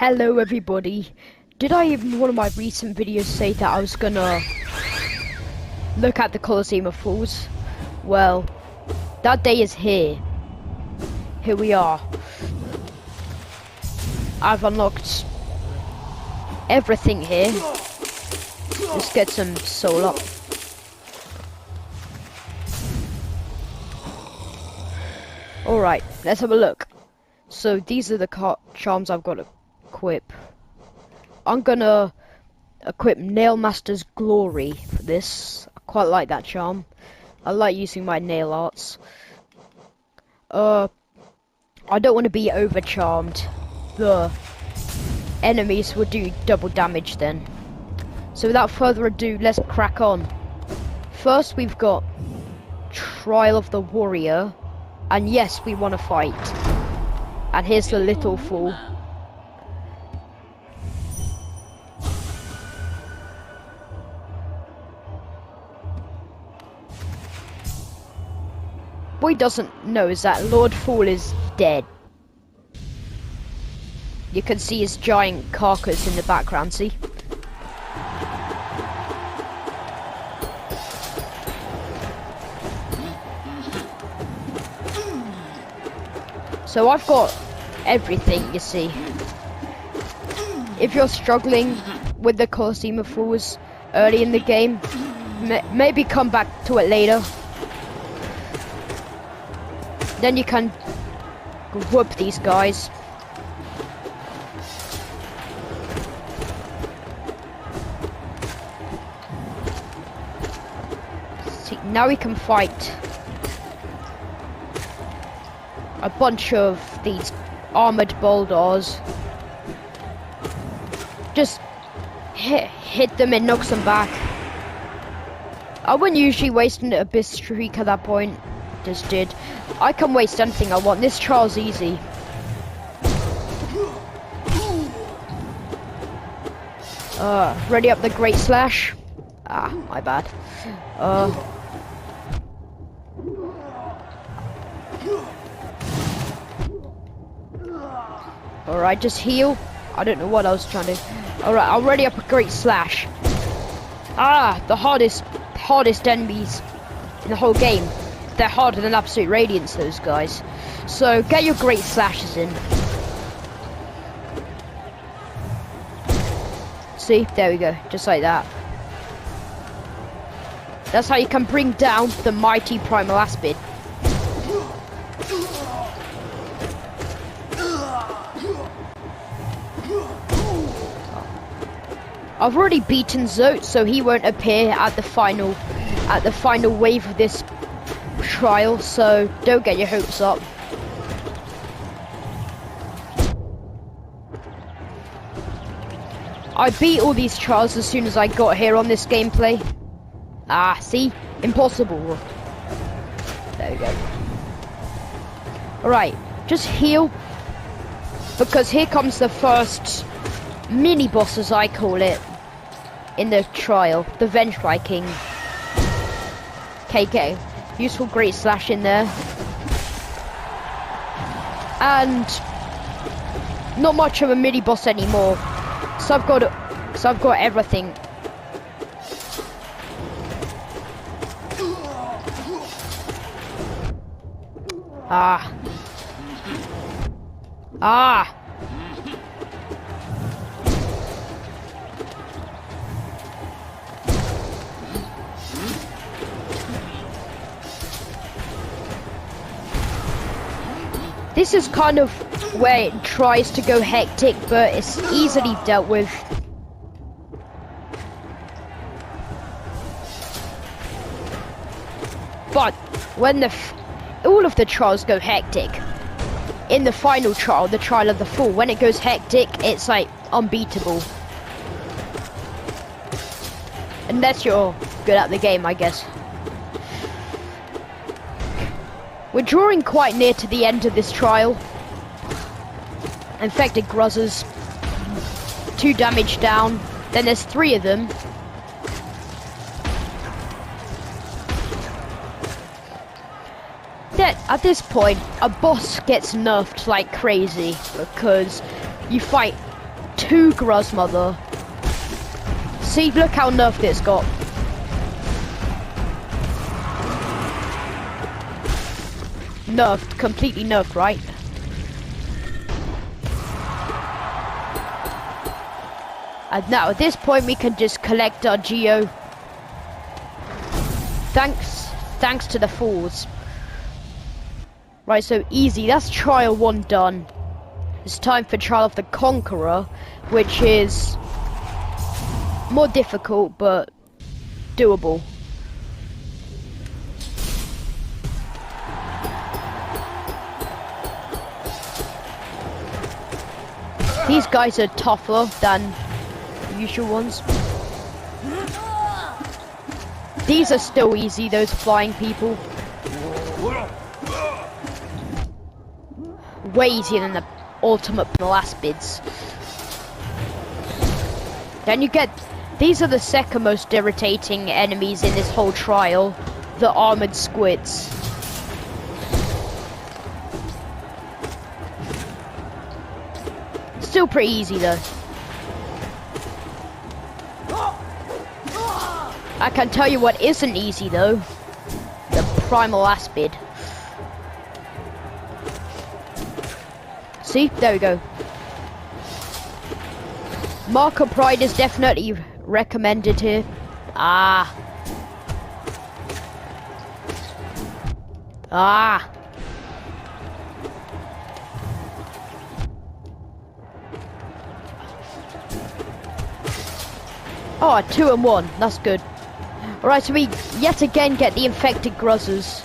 Hello everybody. Did I in one of my recent videos say that I was gonna look at the Coliseum of Fools? Well, that day is here. Here we are. I've unlocked everything here. Let's get some soul up. Alright, let's have a look. So these are the charms I've got to equip. I'm gonna equip Nailmaster's Glory for this. I quite like that charm. I like using my nail arts. I don't want to be over charmed. The enemies will do double damage then. So without further ado, let's crack on. First we've got Trial of the Warrior. And yes, we want to fight. And here's the little fool. What he doesn't know is that Lord Fool is dead. You can see his giant carcass in the background, see? So I've got everything, you see. If you're struggling with the Coliseum of Fools early in the game, maybe come back to it later. Then you can whoop these guys. See, now we can fight a bunch of these armored bulldars. Just hit them and knocks them back. I wouldn't usually waste an abyss streak at that point. Just did. I can waste anything I want. This trial's easy. Ready up the Great Slash. Ah, my bad. Alright, just heal. I don't know what I was trying to do. Alright, I'll ready up a Great Slash. Ah, the hardest enemies in the whole game. They're harder than Absolute Radiance, those guys. So, get your Great Slashes in. See? There we go. Just like that. That's how you can bring down the mighty Primal Aspid. I've already beaten Zote, so he won't appear at the final wave of this trial, so don't get your hopes up. I beat all these trials as soon as I got here on this gameplay. Ah, see? Impossible. There we go. Alright, just heal. Because here comes the first mini-boss, as I call it, in the trial. The Venge Viking. KK. Useful Great Slash in there. And not much of a mini-boss anymore. So I've got everything. Ah. Ah. This is kind of where it tries to go hectic, but it's easily dealt with. But when all of the trials go hectic, in the final trial, the Trial of the Fool, when it goes hectic, it's like unbeatable. Unless you're good at the game, I guess. We're drawing quite near to the end of this trial. Infected Gruzzers. 2 damage down. Then there's 3 of them. At this point, a boss gets nerfed like crazy because you fight 2 Gruzmother. See, look how nerfed it's got. Nerfed, completely nerfed, right? And now at this point we can just collect our Geo. Thanks to the fools. Right, so easy, that's trial 1 done. It's time for Trial of the Conqueror, which is more difficult but doable. These guys are tougher than the usual ones. These are still easy, those flying people. Way easier than the ultimate last bids. Then you get, these are the second most irritating enemies in this whole trial, the armored squids. Still pretty easy though. I can tell you what isn't easy though, the primal aspid. See, there we go. Marker Pride is definitely recommended here. Ah. Oh, 2 and 1, that's good. Alright, so we yet again get the infected Gruzzers.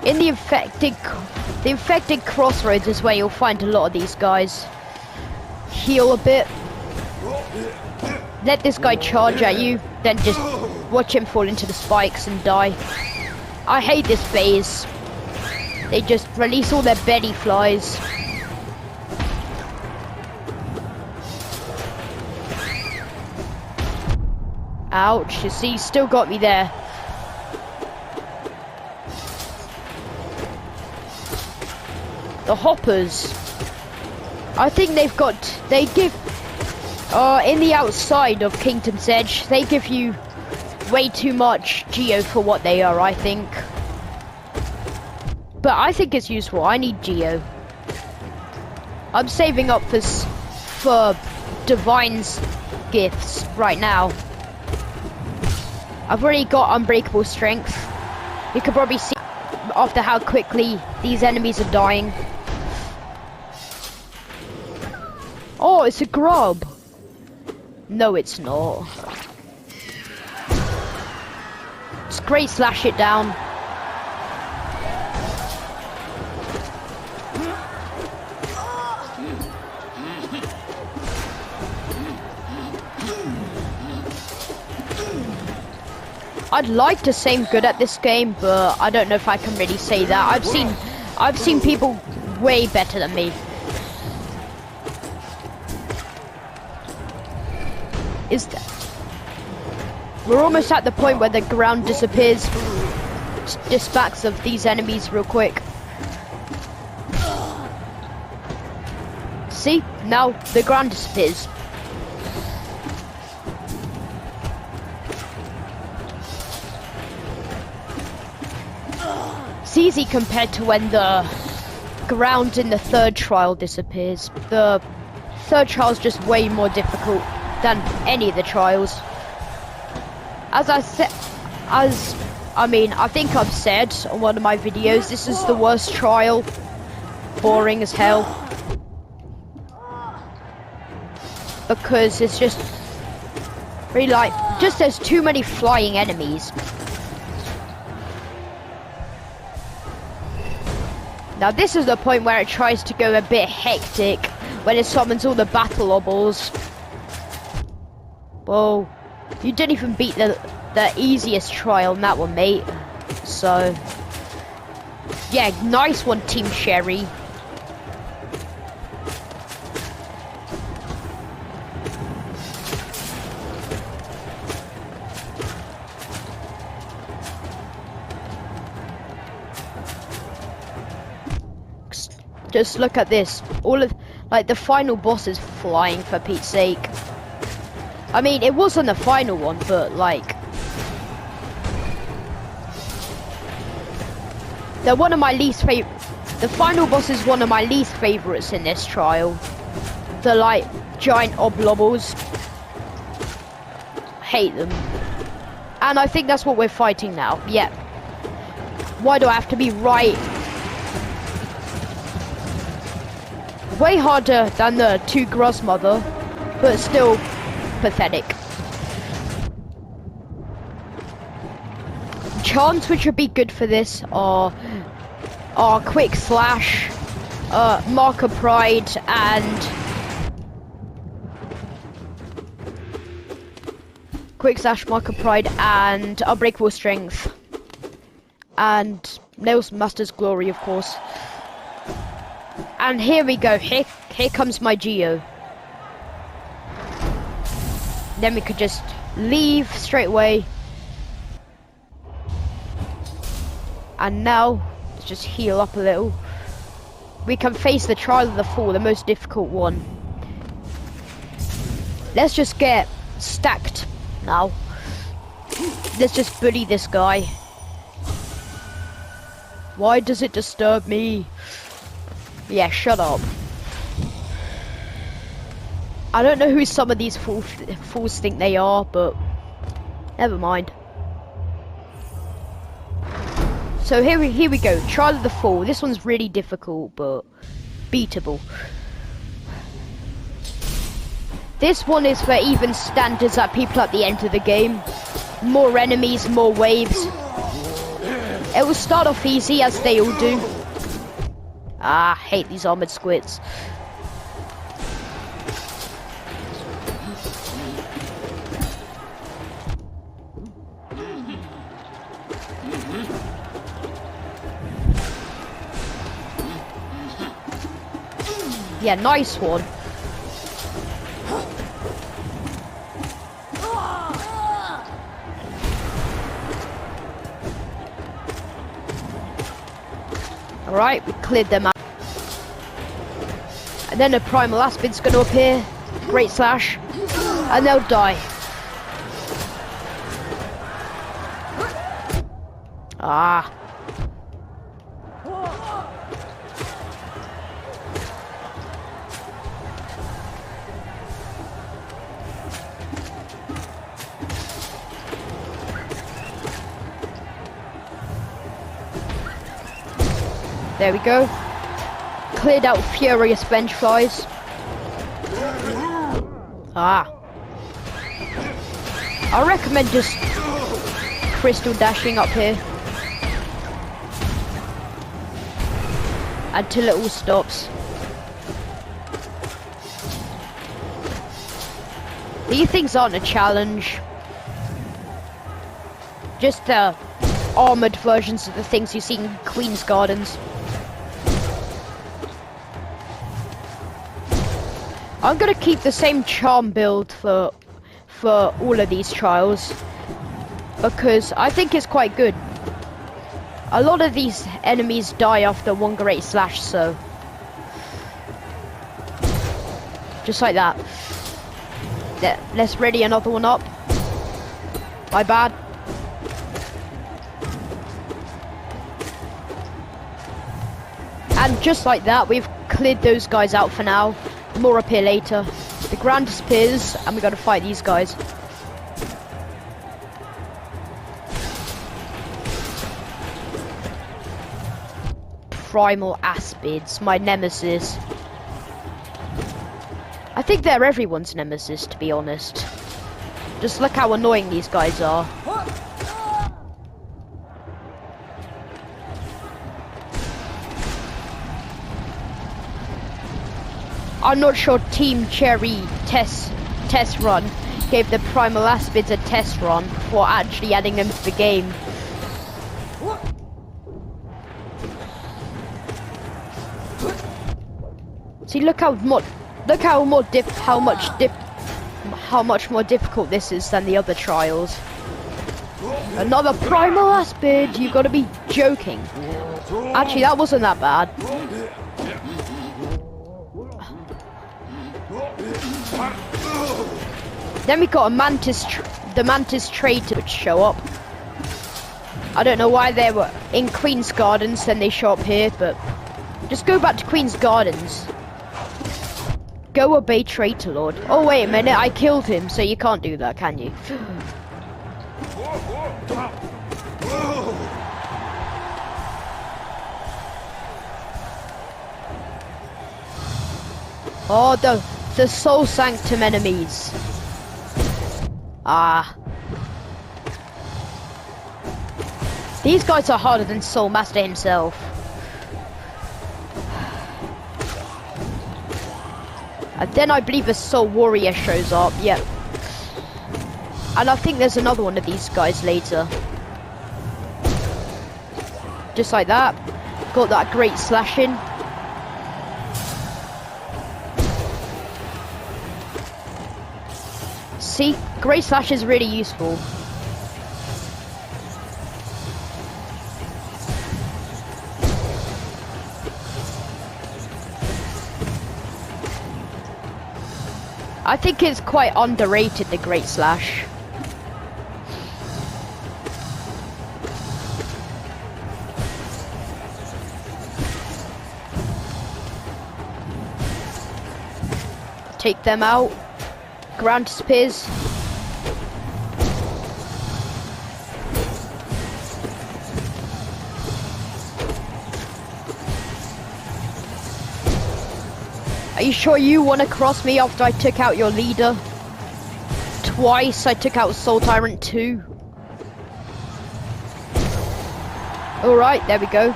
In the infected crossroads is where you'll find a lot of these guys. Heal a bit. Let this guy charge at you, then just watch him fall into the spikes and die. I hate this phase. They just release all their belly flies. Ouch, you see, still got me there. The hoppers. I think they give, in the outside of Kingdom's Edge, they give you way too much Geo for what they are, I think. But I think it's useful, I need Geo. I'm saving up for Divine's gifts right now. I've already got Unbreakable Strength. You can probably see after how quickly these enemies are dying. Oh, it's a grub. No, it's not. It's great, slash it down. I'd like to say I'm good at this game, but I don't know if I can really say that. I've seen people way better than me. We're almost at the point where the ground disappears. Dispatch of these enemies real quick. See? Now the ground disappears. It's easy compared to when the ground in the third trial disappears. The third trial is just way more difficult than any of the trials. As I said, I think I've said on one of my videos, this is the worst trial. Boring as hell. Because it's just really there's too many flying enemies. Now this is the point where it tries to go a bit hectic when it summons all the battle obbles. Whoa, you didn't even beat the easiest trial in that one, mate. So, yeah, nice one, Team Sherry. Just look at this. All of, like, the final boss is flying, for Pete's sake. I mean, it wasn't the final one, but, like... they're one of my least favorite... The final boss is one of my least favorites in this trial. The, like, giant oblobbles. Hate them. And I think that's what we're fighting now. Yep. Why do I have to be right? Way harder than the 2 Grossmother, but still pathetic. Charms which would be good for this are Quick Slash, Mark of Pride, and Quick Slash, Mark of Pride, and Unbreakable Strength, and Nails Master's Glory, of course. And here we go. Here comes my Geo. Then we could just leave straight away. And now, let's just heal up a little. We can face the Trial of the Four, the most difficult one. Let's just get stacked now. Let's just bully this guy. Why does it disturb me? Yeah, shut up. I don't know who some of these fools think they are, but never mind. So here we go. Trial of the Four. This one's really difficult, but beatable. This one is for even standards at people at the end of the game. More enemies, more waves. It will start off easy, as they all do. Ah, hate these armored squids. Yeah, nice one. Alright, we cleared them out. And then a Primal Aspid's gonna appear. Great Slash. And they'll die. Ah. There we go. Cleared out Furious Vengeflies. Ah. I recommend just crystal dashing up here until it all stops. These things aren't a challenge. Just the armored versions of the things you see in Queen's Gardens. I'm gonna keep the same charm build for all of these trials because I think it's quite good. A lot of these enemies die after one Great Slash, so just like that. Let's ready another one up. My bad. And just like that, we've cleared those guys out for now. More appear later. The ground disappears, and we gotta fight these guys. Primal Aspids, my nemesis. I think they're everyone's nemesis, to be honest. Just look how annoying these guys are. I'm not sure Team Cherry test run gave the Primal Aspids a test run before actually adding them to the game. See, look how much more difficult this is than the other trials. Another Primal Aspid, you gotta be joking. Actually, that wasn't that bad. Then we got a the Mantis Traitor which show up. I don't know why they were in Queen's Gardens, then they show up here, but just go back to Queen's Gardens. Go obey Traitor Lord. Oh wait a minute, I killed him, so you can't do that, can you? Oh, the Soul Sanctum enemies. Ah. These guys are harder than Soul Master himself. And then I believe a Soul Warrior shows up, yep. And I think there's another one of these guys later. Just like that. Got that great slashing. See, great slash is really useful. I think it's quite underrated, the Great Slash. Take them out. Ground spears. Are you sure you want to cross me after I took out your leader? Twice I took out Soul Tyrant 2. Alright, there we go.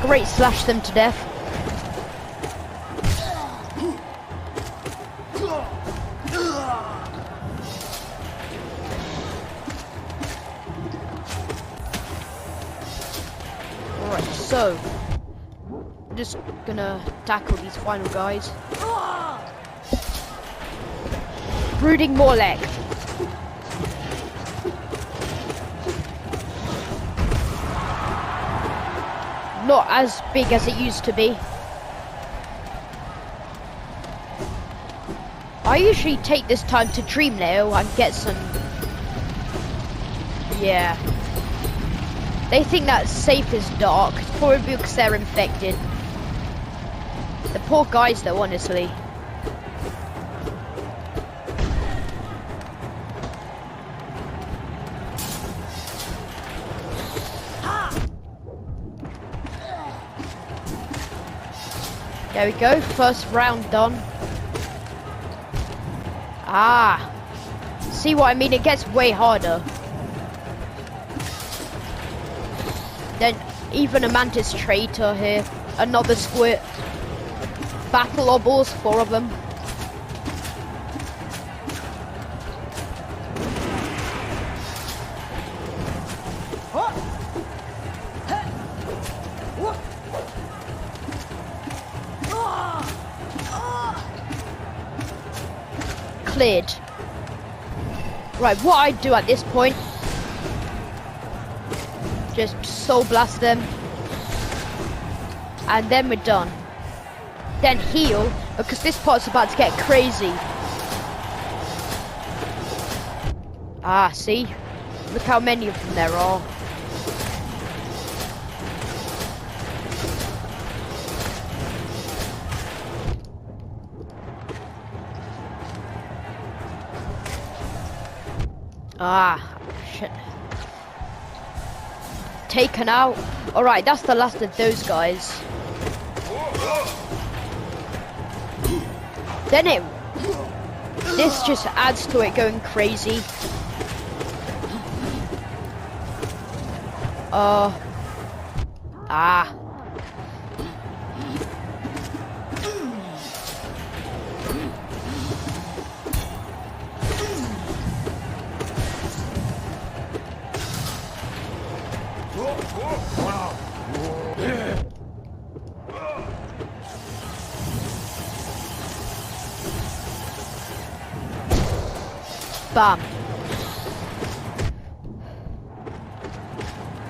Great slash them to death. Alright, so I'm just gonna tackle these final guys. Brooding Morlek. Not as big as it used to be. I usually take this time to dream now and get some... Yeah. They think that safe is dark. It's probably because they're infected. The poor guys though, honestly. There we go, first round done. Ah, see what I mean? It gets way harder. Then even a Mantis Traitor here, another squid. Battle Obbles, 4 of them. Cleared. Right, what I do at this point, just soul blast them, and then we're done. Then heal, because this part's about to get crazy. Ah, see? Look how many of them there are. Ah, shit. Taken out. Alright, that's the last of those guys. Then this just adds to it going crazy. Bam.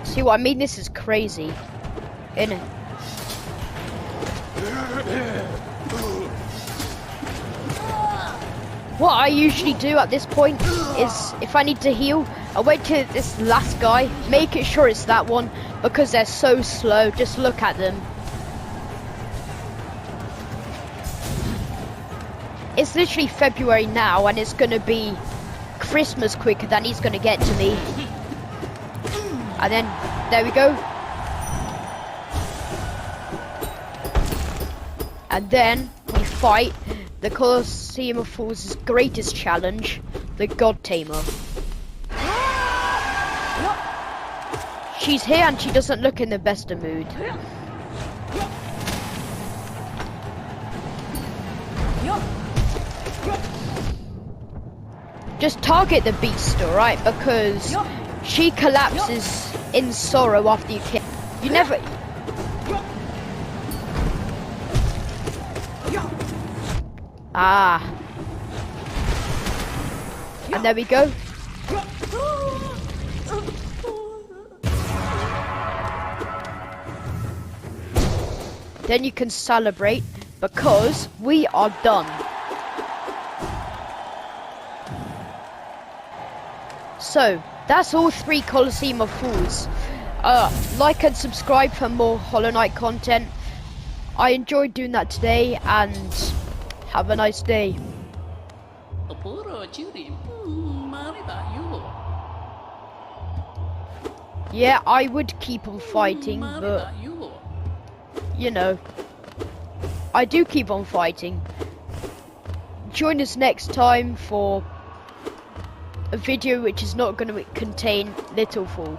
See what I mean? This is crazy, innit? What I usually do at this point is, if I need to heal, I wait till this last guy, make it sure it's that one, because they're so slow, just look at them. It's literally February now, and it's gonna be Christmas quicker than he's gonna get to me. And then, there we go. And then, we fight the Coliseum of Fools' greatest challenge, the God Tamer. She's here and she doesn't look in the best of mood. Just target the beast, alright? Because she collapses in sorrow after you kill. You never... Ah. And there we go. Then you can celebrate because we are done. So, that's all 3 Coliseum of Fools. Like and subscribe for more Hollow Knight content. I enjoyed doing that today, and have a nice day. Yeah, I would keep on fighting, but you know, I do keep on fighting. Join us next time for a video which is not going to contain Little Fool.